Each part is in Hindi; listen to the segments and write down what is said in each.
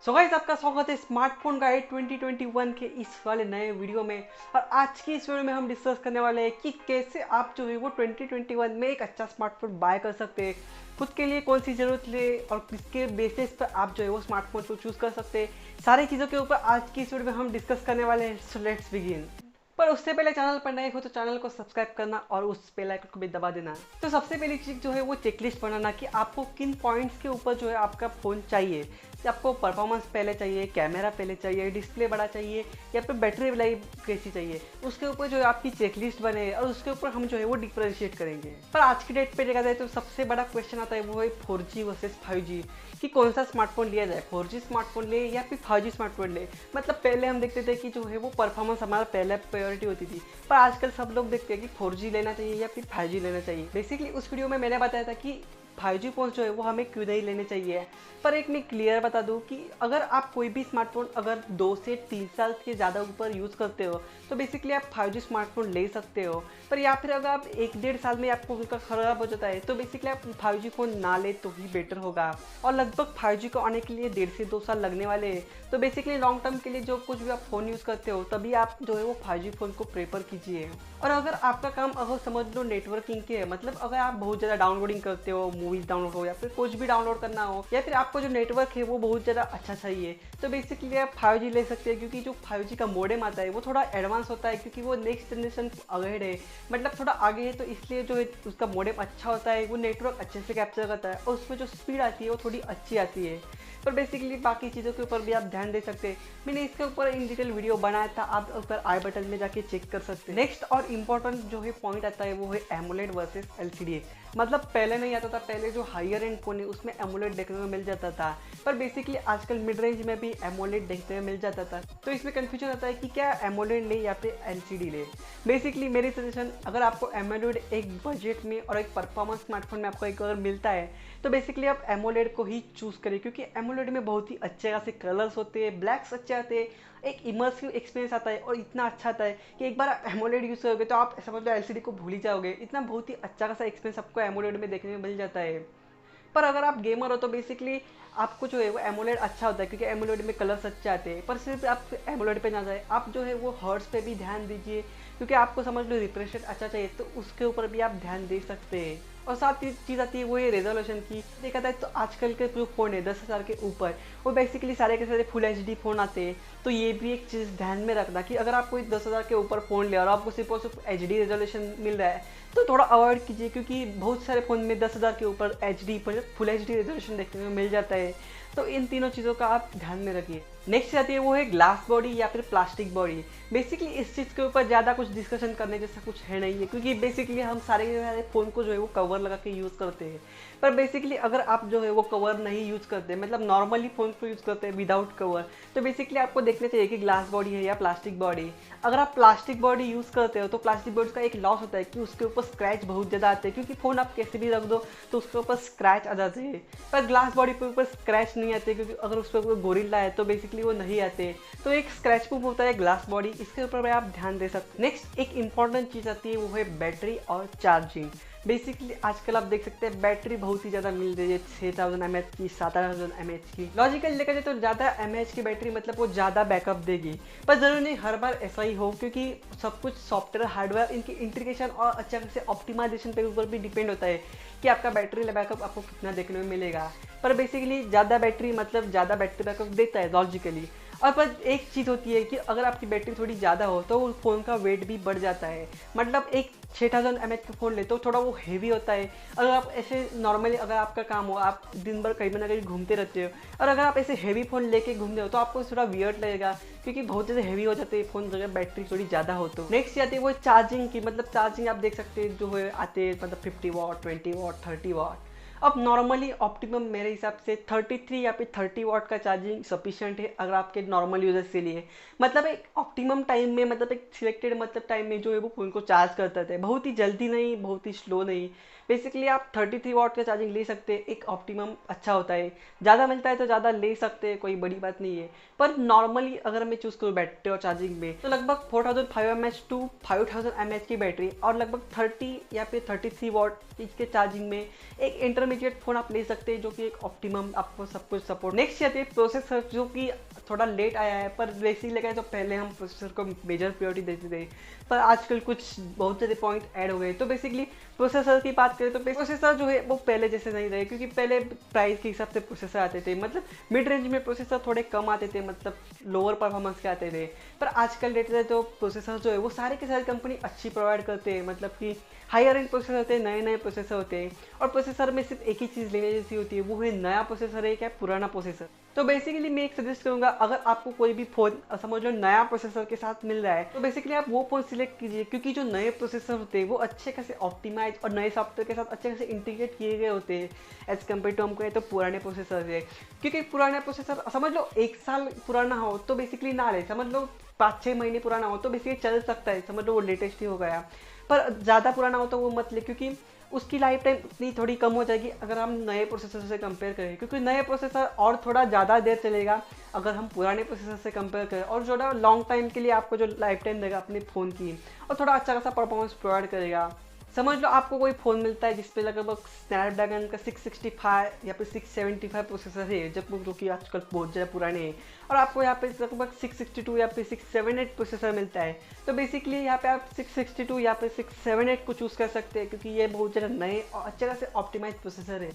सो गाइस, आपका स्वागत है स्मार्टफोन गाइड 2021 के इस वाले नए वीडियो में। और आज की इस वीडियो में हम डिस्कस करने वाले हैं कि कैसे आप जो है वो 2021 में एक अच्छा स्मार्टफोन बाय कर सकते हैं, खुद के लिए कौन सी ज़रूरत ले और किसके बेसिस पर आप जो है वो स्मार्टफोन को चूज़ कर सकते हैं। सारी चीज़ों के ऊपर आज की इस वीडियो में हम डिस्कस करने वाले हैं। So let's begin. पर उससे पहले चैनल पर नए हो तो चैनल को सब्सक्राइब करना और उस बेल आइकन को भी दबा देना। तो सबसे पहली चीज़ जो है वो चेकलिस्ट बनाना कि आपको किन पॉइंट्स के ऊपर जो है आपका फ़ोन चाहिए। कि आपको परफॉर्मेंस पहले चाहिए, कैमरा पहले चाहिए, डिस्प्ले बड़ा चाहिए, या फिर बैटरी लाइफ कैसी चाहिए, उसके ऊपर जो है आपकी चेकलिस्ट बने और उसके ऊपर हम जो है वो डिफरेंशिएट करेंगे। पर आज की डेट पे देखा जाए तो सबसे बड़ा क्वेश्चन आता है वो है 4G वर्सेस 5G कि कौन सा स्मार्टफोन लिया जाए, 4G स्मार्टफोन ले या फिर 5G स्मार्टफोन ले। मतलब पहले हम देखते थे कि जो है वो परफॉर्मेंस हमारा पहले प्रायोरिटी होती थी, पर आजकल सब लोग देखते हैं कि 4G लेना चाहिए या फिर 5G लेना चाहिए। बेसिकली उस वीडियो में मैंने बताया था कि 5G फोन जो है वो हमें क्यों नहीं लेने चाहिए। पर एक मैं क्लियर बता दूं कि अगर आप कोई भी स्मार्टफोन अगर 2 से 3 साल के ज़्यादा ऊपर यूज़ करते हो तो बेसिकली आप 5G स्मार्टफोन ले सकते हो। पर या फिर अगर आप 1-1.5 साल में आपको उनका ख़राब हो जाता है तो बेसिकली आप 5G फ़ोन ना ले तो ही बेटर होगा। और लगभग 5G को आने के लिए 1.5 से 2 साल लगने वाले हैं। तो बेसिकली लॉन्ग टर्म के लिए जो कुछ भी आप फ़ोन यूज़ करते हो तभी आप जो है वो 5G फ़ोन को प्रेफर कीजिए। और अगर आपका काम अगर समझ लो नेटवर्किंग के है, मतलब अगर आप बहुत ज़्यादा डाउनलोडिंग करते हो, मूवीज़ डाउनलोड हो या फिर कुछ भी डाउनलोड करना हो, या फिर आपको जो नेटवर्क है वो बहुत ज़्यादा अच्छा चाहिए, तो बेसिकली आप 5G ले सकते हैं। क्योंकि जो 5G का मॉडेम आता है वो थोड़ा एडवांस होता है, क्योंकि वो नेक्स्ट जनरेशन अहेड है, मतलब थोड़ा आगे है। तो इसलिए जो है उसका मॉडेम अच्छा होता है, वो नेटवर्क अच्छे से कैप्चर करता है और उसमें जो स्पीड आती है वो थोड़ी अच्छी आती है। पर बेसिकली बाकी चीज़ों के ऊपर भी आप ध्यान दे सकते हैं। मैंने इसके ऊपर इन डिटेल वीडियो बनाया था, आप ऊपर आई बटन में जाके चेक कर सकते हैं। नेक्स्ट और इम्पोर्टेंट जो है पॉइंट आता है वो है एमोलेड वर्सेस एलसीडी। मतलब पहले नहीं आता था, पहले जो हायर एंड फोन है उसमें एमोलेड देखने को मिल जाता था, पर बेसिकली आजकल मिड रेंज में भी एमोलेड देखने को मिल जाता था। तो इसमें कन्फ्यूजन आता है कि क्या एमोलेड ले या फिर एलसीडी ले। बेसिकली मेरी सजेशन, अगर आपको एमोलेड एक बजट में और एक परफॉर्मेंस स्मार्टफोन में आपको एक अगर मिलता है तो बेसिकली आप एमोलेड को ही चूज़ करें, क्योंकि एमोलेड में बहुत ही अच्छे खासे कलर्स होते हैं, ब्लैक्स अच्छे आते हैं, एक इमर्सिव एक्सपीरियंस आता है और इतना अच्छा आता है कि एक बार आप एमोलेड यूज़ करोगे तो आप समझ लो एलसीडी को भूल ही जाओगे। इतना बहुत ही अच्छा खासा एक्सपीरियंस आपको एमोलेड में देखने में मिल जाता है। पर अगर आप गेमर हो तो बेसिकली आपको जो है वो एमोलेड अच्छा होता है, क्योंकि एमोलेड में कलर्स अच्छे आते हैं। पर सिर्फ आप एमोलेड पे ना जाए, आप जो है वो हर्ट्स पे भी ध्यान दीजिए, क्योंकि आपको समझ लो रिफ्रेश रेट अच्छा चाहिए तो उसके ऊपर भी आप ध्यान दे सकते हैं। और साथ ही चीज़ आती है वो है रेजोल्यूशन की। देखा जाए तो आजकल के जो फ़ोन है 10,000 के ऊपर, वो बेसिकली सारे के सारे फुल HD फ़ोन आते हैं। तो ये भी एक चीज़ ध्यान में रखना कि अगर आप कोई 10,000 के ऊपर फ़ोन ले और आपको सिर्फ और सिर्फ HD रेजोल्यूशन मिल रहा है तो थोड़ा अवॉइड कीजिए, क्योंकि बहुत सारे फ़ोन में 10,000 के ऊपर HD पर फुल HD रेजोल्यूशन देखने को मिल जाता है। तो इन तीनों चीज़ों का आप ध्यान में रखिए। नेक्स्ट आती है वो है ग्लास बॉडी या फिर प्लास्टिक बॉडी। बेसिकली इस चीज़ के ऊपर ज़्यादा कुछ डिस्कशन करने जैसा कुछ है नहीं है, क्योंकि बेसिकली हम सारे के सारे फ़ोन को जो है वो कवर लगा के यूज़ करते हैं। पर बेसिकली अगर आप जो है वो कवर नहीं यूज़ करते, मतलब नॉर्मली फ़ोन को यूज़ करते हैं विदाउट कवर, तो बेसिकली आपको देखना चाहिए कि ग्लास बॉडी है या प्लास्टिक बॉडी। अगर आप प्लास्टिक बॉडी यूज़ करते हो तो प्लास्टिक बॉडी का एक लॉस होता है कि उसके ऊपर स्क्रैच बहुत ज़्यादा आते हैं, क्योंकि फ़ोन आप कैसे भी रख दो तो उसके ऊपर स्क्रैच आ जाते हैं। पर ग्लास बॉडी के ऊपर स्क्रैच नहीं आते, क्योंकि अगर उस पर कोई गोरिल्ला है तो बेसिकली वो नहीं आते। तो एक स्क्रैच प्रूफ होता है ग्लास बॉडी, इसके ऊपर भी आप ध्यान दे सकते हैं। नेक्स्ट एक इंपॉर्टेंट चीज़ आती है वो है बैटरी और चार्जिंग। बेसिकली आजकल आप देख सकते हैं बैटरी बहुत ही ज़्यादा मिल रही है, 6000 mAh की, 7000 mAh की। लॉजिकली देखा जाए तो ज़्यादा mAh की बैटरी मतलब वो ज़्यादा बैकअप देगी, पर ज़रूरी नहीं हर बार ऐसा ही हो, क्योंकि सब कुछ सॉफ्टवेयर हार्डवेयर इनकी इंटीग्रेशन और अच्छे से ऑप्टिमाइजेशन पे ऊपर भी डिपेंड होता है कि आपका बैटरी बैकअप आपको कितना देखने में मिलेगा। पर बेसिकली ज़्यादा बैटरी मतलब ज़्यादा बैटरी बैकअप देता है लॉजिकली। और पर एक चीज़ होती है कि अगर आपकी बैटरी थोड़ी ज़्यादा हो तो उस फ़ोन का वेट भी बढ़ जाता है। मतलब एक 6000 mAh का फ़ोन ले तो थोड़ा वो हेवी होता है। अगर आप ऐसे नॉर्मली अगर आपका काम हो, आप दिन भर कहीं ना कहीं घूमते रहते हो, और अगर आप ऐसे हेवी फ़ोन लेके घूम रहे हो तो आपको थोड़ा वियर्ड लगेगा, क्योंकि बहुत ज़्यादा हेवी हो जाते हैं फ़ोन अगर बैटरी थोड़ी ज़्यादा हो तो। नेक्स्ट आती है वो चार्जिंग की। मतलब चार्जिंग आप देख सकते हैं जो है आते हैं, मतलब 50 वाट, 20 वाट, 30 वाट। अब नॉर्मली ऑप्टिमम मेरे हिसाब से 33 या फिर 30 वाट का चार्जिंग सफिशिएंट है अगर आपके नॉर्मल यूजर्स के लिए। मतलब एक ऑप्टिमम टाइम में, मतलब एक सिलेक्टेड मतलब टाइम में जो है वो फ़ोन को चार्ज करते थे, बहुत ही जल्दी नहीं, बहुत ही स्लो नहीं। बेसिकली आप 33 वाट का चार्जिंग ले सकते हैं, एक ऑप्टिमम अच्छा होता है। ज़्यादा मिलता है तो ज़्यादा ले सकते हैं, कोई बड़ी बात नहीं है। पर नॉर्मली अगर मैं चूज़ करूँ बैटरी और चार्जिंग में तो लगभग 4500 mAh टू 5000 mAh की बैटरी और लगभग 30 या फिर 33 वाट इसके चार्जिंग में एक इंटरमीडिएट फोन आप ले सकते हैं जो कि एक ऑप्टिमम आपको सब कुछ सपोर्ट। नेक्स्ट आती है प्रोसेसर, जो कि थोड़ा लेट आया है, पर वैसे ही लगा है तो पहले हम प्रोसेसर को मेजर प्रायोरिटी देते थे, पर आजकल कुछ बहुत सारे पॉइंट ऐड हो गए। तो बेसिकली प्रोसेसर की बात करें तो प्रोसेसर जो है वो पहले जैसे नहीं रहे, क्योंकि पहले प्राइस के हिसाब से प्रोसेसर आते थे, मतलब मिड रेंज में प्रोसेसर थोड़े कम आते थे, मतलब लोअर परफॉर्मेंस के आते थे। पर आजकल डेट में तो प्रोसेसर जो है वो सारे के सारे कंपनी अच्छी प्रोवाइड करते हैं, मतलब कि हायर एंड प्रोसेसर होते हैं, नए नए प्रोसेसर होते हैं। और प्रोसेसर में सिर्फ एक ही चीज़ लेने जैसी होती है, वो है नया प्रोसेसर है क्या पुराना प्रोसेसर। तो बेसिकली मैं एक सजेस्ट करूंगा, अगर आपको कोई भी फोन समझ लो नया प्रोसेसर के साथ मिल रहा है तो बेसिकली आप वो फोन सिलेक्ट कीजिए, क्योंकि जो नए प्रोसेसर होते हैं वो अच्छे खासे ऑप्टिमाइज और नए सॉफ्टवेयर के साथ अच्छे खासे इंटीग्रेट किए गए होते हैं एज कम्पेयर टू हमको तो पुराने प्रोसेसर है। क्योंकि पुराने प्रोसेसर समझ लो 1 साल पुराना हो तो बेसिकली ना ले, समझ लो 5-6 महीने पुराना हो तो बेसिकली चल सकता है, समझ लो वो लेटेस्ट ही हो गया। पर ज़्यादा पुराना हो तो वो मत ले, क्योंकि उसकी लाइफ टाइम उतनी थोड़ी कम हो जाएगी अगर हम नए प्रोसेसर से कंपेयर करें, क्योंकि नए प्रोसेसर और थोड़ा ज़्यादा देर चलेगा अगर हम पुराने प्रोसेसर से कंपेयर करें, और जो लॉन्ग टाइम के लिए आपको जो लाइफ टाइम देगा अपने फ़ोन की, और थोड़ा अच्छा खासा परफॉर्मेंस प्रोवाइड करेगा। समझ लो आपको कोई फ़ोन मिलता है जिसपे लगभग स्नैपड्रैगन का 665 या फिर 675 प्रोसेसर है, जब जो कि आजकल बहुत ज़्यादा पुराने हैं, और आपको यहाँ पे लगभग 662 या फिर 678 प्रोसेसर मिलता है। तो बेसिकली यहाँ पे आप 662 या फिर 678 को चूज़ कर सकते हैं, क्योंकि ये बहुत ज़्यादा नए और अच्छे खासे ऑप्टिमाइज प्रोसेसर है।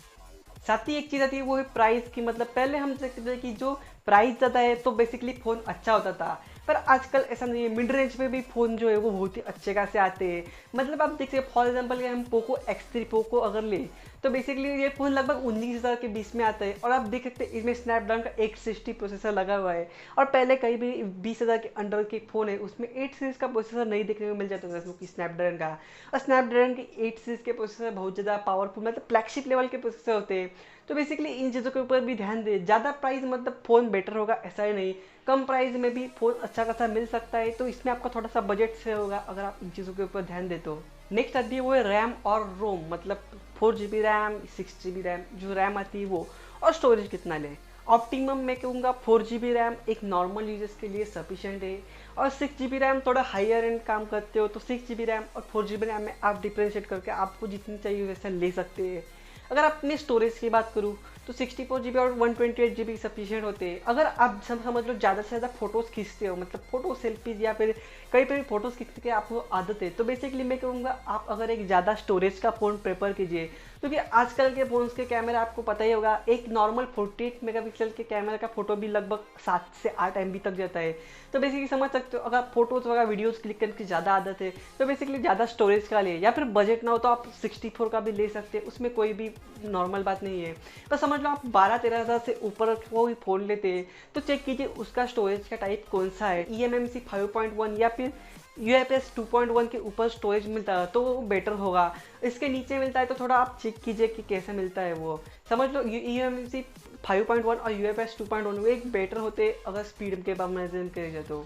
साथ ही एक चीज़ आती है वो है प्राइस की, मतलब पहले हम देखते थे कि जो प्राइस ज़्यादा है तो बेसिकली फ़ोन अच्छा होता था, पर आजकल ऐसा नहीं है। मिड रेंज में भी फ़ोन जो है वो बहुत ही अच्छे खासे आते हैं। मतलब आप देखिए फॉर एग्जांपल हम पोको X3 पोको अगर ले तो बेसिकली ये फ़ोन लगभग 19,000 के बीच में आता है, और आप देख सकते हैं इसमें स्नैपड्रैगन का 860 प्रोसेसर लगा हुआ है। और पहले कहीं भी 20,000 के अंडर के फ़ोन है उसमें 8 सीरीज़ का प्रोसेसर नहीं देखने को मिल जाता था, जो कि स्नैपड्रैगन का। और स्नैपड्रैगन के 8 सीरीज़ के प्रोसेसर बहुत ज़्यादा पावरफुल, मतलब फ्लैगशिप लेवल के प्रोसेसर होते हैं। तो बेसिकली इन चीज़ों के ऊपर भी ध्यान दे। ज़्यादा प्राइस मतलब फ़ोन बेटर होगा ऐसा ही नहीं, कम प्राइस में भी फ़ोन अच्छा खासा मिल सकता है, तो इसमें आपका थोड़ा सा बजट से होगा अगर आप इन चीज़ों के ऊपर ध्यान दे तो। नेक्स्ट आती है वो है रैम और रोम, मतलब 4GB रैम 6GB रैम, जो रैम आती है वो, और स्टोरेज कितना ले। ऑप्टिमम मैं कहूँगा 4GB रैम एक नॉर्मल यूजर्स के लिए सफिशिएंट है, और 6GB रैम थोड़ा हायर एंड काम करते हो तो 6GB रैम और 4GB रैम में आप डिफ्रेंशिएट करके आपको जितनी चाहिए वैसा ले सकते हैं। अगर अपने स्टोरेज की बात करूँ तो 64GB और 128GB सफिशिएंट होते हैं। अगर आप समझ लो ज़्यादा से ज़्यादा फोटोज़ खींचते हो, मतलब फोटो सेल्फीज या फिर कहीं पर भी फोटोज़ खींचने की आपको आदत है, तो बेसिकली मैं कहूँगा आप अगर एक ज़्यादा स्टोरेज का फ़ोन प्रेफर कीजिए, क्योंकि आजकल के फ़ोन्स के कैमरा आपको पता ही होगा, एक नॉर्मल 48 मेगापिक्सल के कैमरा का फोटो भी लगभग 7 से 8 MB तक जाता है। तो बेसिकली समझ सकते हो, अगर फोटोज़ वगैरह वीडियोज़ क्लिक करने की ज़्यादा आदत है तो बेसिकली ज़्यादा स्टोरेज का ले, या फिर बजट ना हो तो आप 64 का भी ले सकते हैं, उसमें कोई भी नॉर्मल बात नहीं है। पर समझ लो आप 12-13 हज़ार से ऊपर कोई फ़ोन लेते हैं तो चेक कीजिए उसका स्टोरेज का टाइप कौन सा है, eMMC 5.1 या फिर UFS 2.1 के ऊपर स्टोरेज मिलता है तो वो बेटर होगा। इसके नीचे मिलता है तो थोड़ा आप चेक कीजिए कि कैसे मिलता है वो। समझ लो eMMC 5.1 और UFS 2.1 वो एक बेटर होते अगर स्पीड के कंपैरिजन करें तो।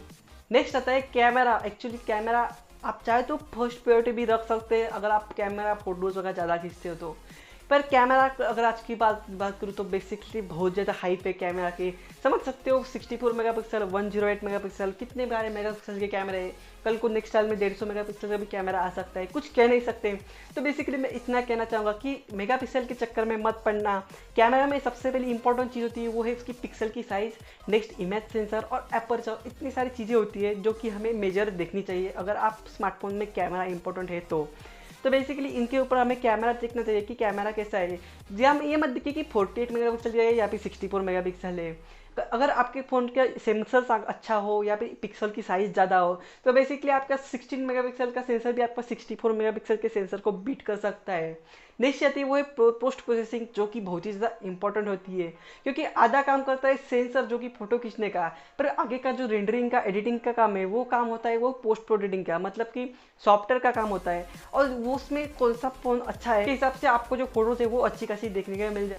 नेक्स्ट आता है कैमरा। एक्चुअली कैमरा आप चाहे तो फर्स्ट प्रायोरिटी भी रख सकते हैं अगर आप कैमरा फोटोज़ वगैरह ज़्यादा खींचते हो तो। पर कैमरा अगर आज की बात करूँ तो बेसिकली बहुत ज़्यादा हाइप है कैमरा की। समझ सकते हो 64 मेगापिक्सल 108 मेगापिक्सल कितने बारे मेगापिक्सल के कैमरे है, कल को नेक्स्ट साल में 150 मेगापिक्सल का भी कैमरा आ सकता है, कुछ कह नहीं सकते। तो बेसिकली मैं इतना कहना चाहूँगा कि मेगापिक्सल के चक्कर में मत पड़ना। कैमरा में सबसे पहली इंपॉर्टेंट चीज़ होती है वो है उसकी पिक्सल की साइज़, नेक्स्ट इमेज सेंसर और एपर्चर, इतनी सारी चीज़ें होती है जो कि हमें मेजर देखनी चाहिए अगर आप स्मार्टफोन में कैमरा इंपॉर्टेंट है तो बेसिकली इनके ऊपर हमें कैमरा देखना चाहिए कि कैमरा कैसा है। जी हम ये मत देखिए कि 48 मेगापिक्सल है या फिर 64 मेगापिक्सल है। अगर आपके फ़ोन का सेंसर अच्छा हो या फिर पिक्सल की साइज़ ज़्यादा हो तो बेसिकली आपका 16 मेगापिक्सल का सेंसर भी आपका 64 मेगापिक्सल के सेंसर को बीट कर सकता है। नेक्स्ट आती है वो है पोस्ट प्रोसेसिंग, जो कि बहुत ही ज़्यादा इंपॉर्टेंट होती है क्योंकि आधा काम करता है सेंसर जो कि फ़ोटो खींचने का, पर आगे का जो रेंडरिंग का एडिटिंग का काम है वो काम होता है वो पोस्ट प्रोसेसिंग का, मतलब कि सॉफ्टवेयर का काम होता है। और वो उसमें कौन सा फ़ोन अच्छा है के हिसाब से आपको जो फोटोज़ है वो अच्छी खासी देखने को मिल जाए।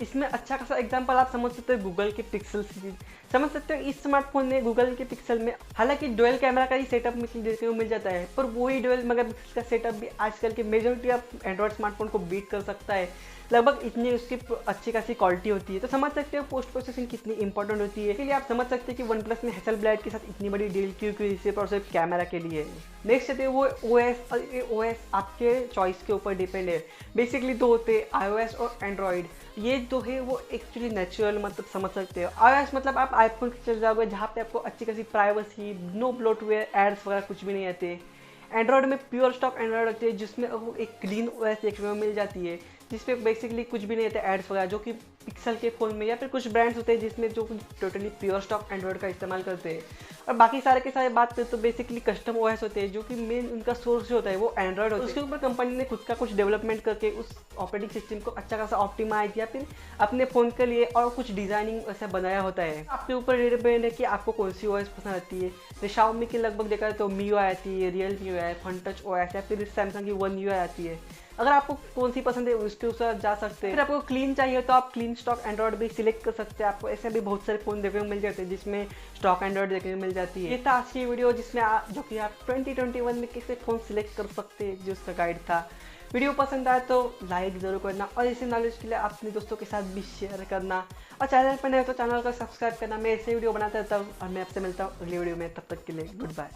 इसमें अच्छा खासा एग्जांपल आप समझ सकते हो गूगल के पिक्सल सीरीज, समझ सकते हो इस स्मार्टफोन में गूगल के पिक्सल में हालांकि डुअल कैमरा का ही सेटअप देखने को मिल जाता है, पर वही डुअल मेगापिक्सल का सेटअप भी आजकल के मेजॉरिटी ऑफ एंड्रॉयड स्मार्टफोन को बीट कर सकता है। लगभग इतनी उसकी अच्छी खासी क्वालिटी होती है। तो समझ सकते हो पोस्ट प्रोसेसिंग कितनी इंपॉर्टेंट होती है। इसलिए आप समझ सकते हैं कि वन प्लस ने Hasselblad के साथ इतनी बड़ी डील क्यों की, सिर्फ और सिर्फ कैमरा के लिए। नेक्स्ट है वो OS, और ये OS आपके चॉइस के ऊपर डिपेंड है। बेसिकली दो होते हैं, iOS और एंड्रॉयड। ये जो है वो एक्चुअली नेचुरल, मतलब समझ सकते हो। iOS मतलब आप आईफोन पे चल जाओगे जहाँ पे आपको अच्छी खासी प्राइवेसी, नो ब्लोटवेयर, एड्स वगैरह कुछ भी नहीं आते। एंड्रॉयड में प्योर स्टॉक एंड्रॉयड होती है जिसमें आपको एक क्लीन OS देखने को मिल जाती है, जिसपे बेसिकली कुछ भी नहीं रहता एड्स वगैरह, जो कि पिक्सल के फ़ोन में या फिर कुछ ब्रांड्स होते हैं जिसमें जो टोटली प्योर स्टॉक एंड्रॉयड का इस्तेमाल करते हैं। और बाकी सारे के सारे बात करें तो बेसिकली कस्टम OS होते हैं, जो कि मेन उनका सोर्स जो होता है वो एंड्रॉयड होता है। उसके ऊपर कंपनी ने खुद का कुछ डेवलपमेंट करके उस ऑपरेटिंग सिस्टम को अच्छा खासा ऑप्टिमाइज या फिर अपने फ़ोन के लिए और कुछ डिज़ाइनिंग ऐसा बनाया होता है। आपके ऊपर डिपेंड है कि आपको कौन सी OS पसंद आती है। तो Xiaomi की लगभग देखा जाए तो MIUI आती है, Realme UI, FunTouch OS, या फिर सैमसंग की One UI आती है। अगर आपको कौन सी पसंद है उसके अनुसार जा सकते हैं। फिर आपको क्लीन चाहिए तो आप क्लीन स्टॉक एंड्रॉयड भी सिलेक्ट कर सकते हैं। आपको ऐसे भी बहुत सारे फ़ोन देखने को मिल जाते हैं जिसमें स्टॉक एंड्रॉयड देखने को मिल जाती है। ये था आज की वीडियो जिसमें जो कि आप 2021 में कैसे फ़ोन सिलेक्ट कर सकते हैं, जो उसका गाइड था। वीडियो पसंद आए तो लाइक ज़रूर करना, और इसी नॉलेज के लिए अपने दोस्तों के साथ भी शेयर करना, और चैनल पर नए तो चैनल को सब्सक्राइब करना। मैं ऐसे वीडियो बनाता रहता हूँ और मैं आपसे मिलता हूँ अगली वीडियो में। तब तक के लिए गुड बाय।